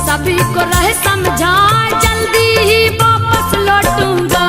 सभी को रहे समझा, जल्दी ही वापस लौटूंगा।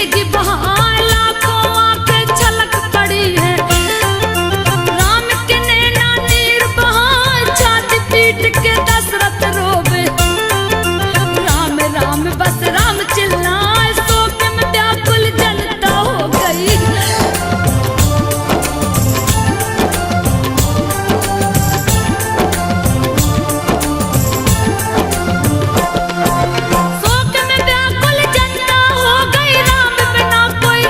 भीगी बहार लाखों आंखें छलक पड़ी है। राम के नैना नीर बहाए छाती पीट के दशरथ रोवे। राम राम बस राम चिल्लाए शोक में व्याकुल जनता हो गई। शोक में व्याकुल जनता हो गई। राम बिना कोई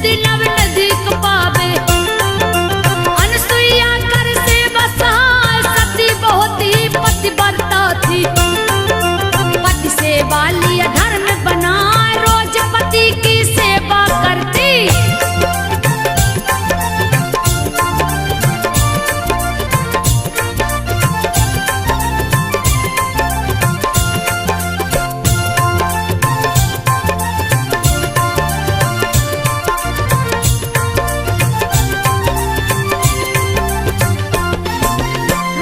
सिद्धि नव नदी को पावे। अनसुईया कर सेवा सहाय, सती बहुत ही पतिव्रता थी। पति सेवा लिया धर्म बनाए, रोज पति की सेवा करती।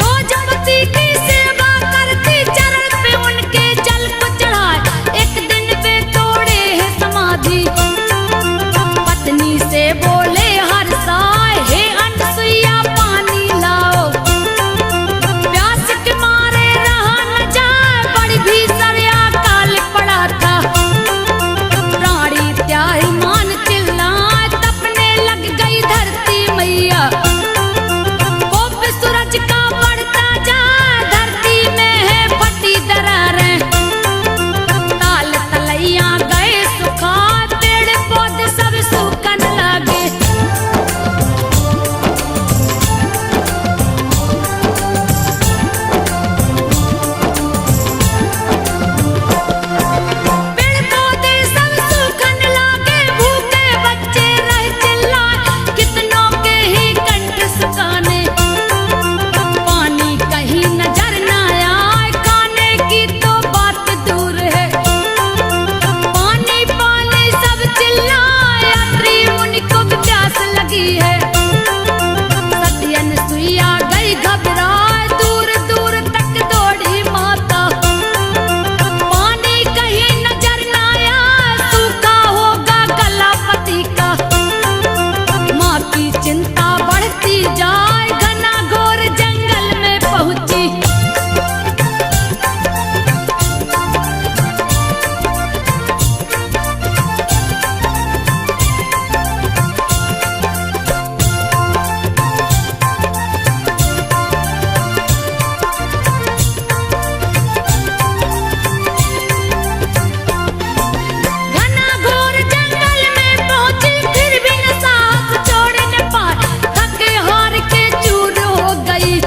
रोज पति की सेवा करती, चरण पे उनके जल को चढ़ाए। एक दिन वे तोड़े है समाधि, पत्नी से बोले हर साय, हे अनसुईया पानी लाओ। प्यास के मारे रहा न जाए, बड़ी भीषण अकाल पड़ा था। प्राणी त्याही मान चिल्लाए, तपने लग गई धरती मैया। कोप सूरज का बढ़ता जाए, धरती में है फटी दरारें। ताल तलैया गए सुखा, पेड़ पौधे सब सूखन लगे। पेड़ पौधे सब सूखन लगे, भूखे बच्चे रह चिल्लाए, कितनों के ही कंठ सुखाने। पानी कहीं नजर न आए, खाने की तो बात दूर है। पानी पानी सब चिल्लाए, यात्री उनको भी प्यास लगी है। सती अनसुईया गई घबराए, दूर दूर तक दौड़ी माता। पानी कहीं नजर न आया, सूखा होगा गला पति का। माँ की चिंता बढ़ती जाए, घना घोर जंगल में पहुंची। घना घोर जंगल में पहुंची, फिर भी न साहस छोड़ न पाए। थके हार के चूर हो गई,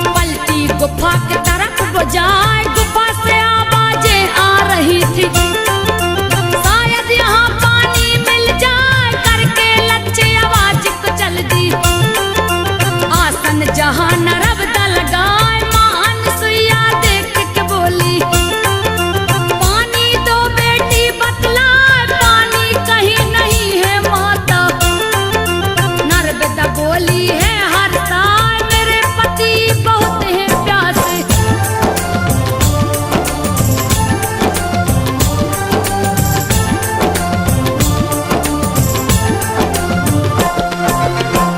पलटी गुफा के तरफ वो जाए। गुफा से आवाजें आ रही थी, शायद यहाँ पानी मिल जाए। करके लच्छे आवाज को चल दी, आसन जहाँ नरबदा लगाए। माँ अनसुईया देख के बोली, पानी दो बेटी बतलाए, पानी कहीं नहीं है माता। नर्मदा बोली है हर साल, मेरे पति बहुत है प्यासे।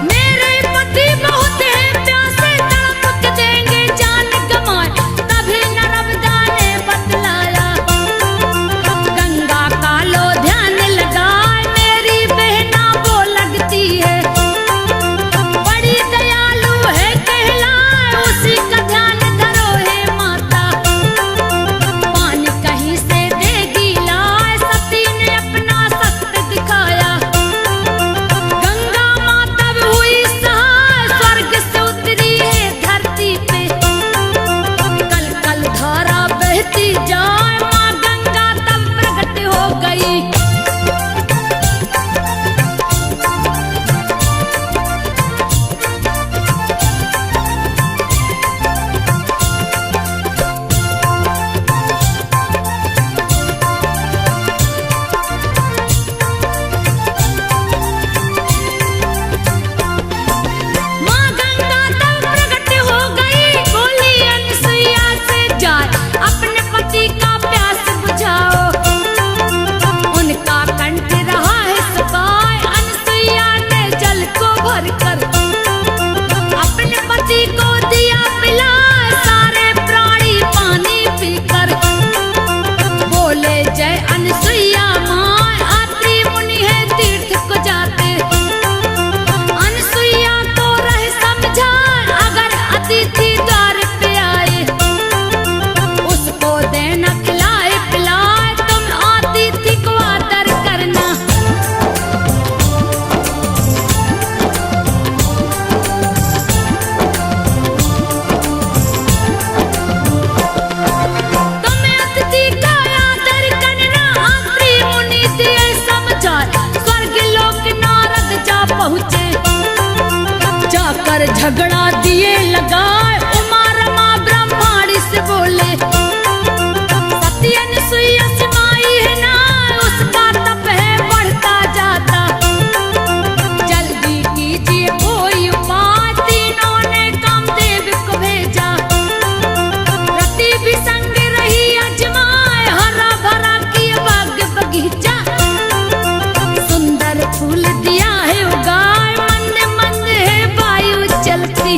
मेरे पति बहुत है प्यासे, तड़प के देंगे जान गंवाए। तभी नर्मदा ने बतलाया, गंगा का लो ध्यान लगाए। मेरी बहना वो लगती है, बड़ी दयालु है कहलाए। उसी का ध्यान धरो है माता, पानी कहीं से देगी लाए। सती ने अपना सत्य दिखाया, गंगा माँ तब हुई सहाय। स्वर्ग से उतरी है धरती पे, कल कल धारा बहती जाए। माँ गंगा तब प्रकट हो गई। माँ गंगा तब प्रकट हो गई, बोली अनसुईया से जाए, अपने पति का प्यास बुझाओ। उनका कंठ रहा है सुखाए, अनसुईया ने जल को भरकर अपने पति को दिया पिलाए। सारे प्राणी पानी पीकर बोले जय अनसुईया माँ। यात्री मुनि है तीर्थ को जाते, अनसुईया को रह समझा। अगर अतिथि द्वार पे आए, उसको देना खिलाए पिलाए। तुम अतिथि को आदर करना, पहुँचे, जाकर झगड़ा दिए लगाए। उमा रमा ब्रह्माणी से बोले, सती अनसुईया समाई है ना, उसका तप है बढ़ता जाता, जल्दी कीजिए कोई उपाय। तीनों ने कामदेव को भेजा, रति भी संग रही अजमाए, हरा भरा किया बाग बगीचा, सुंदर फूल दिया है उगाए, मंद मंद है वायु चलती।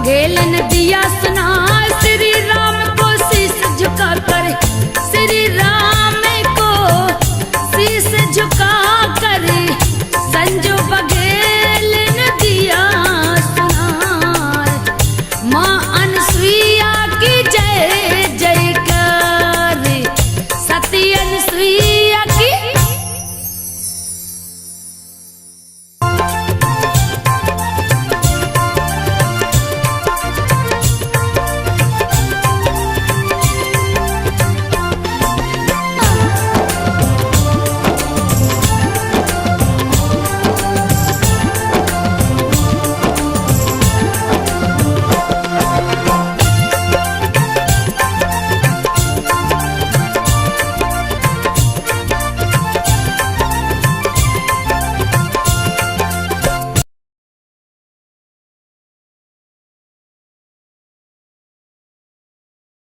हेलन दिया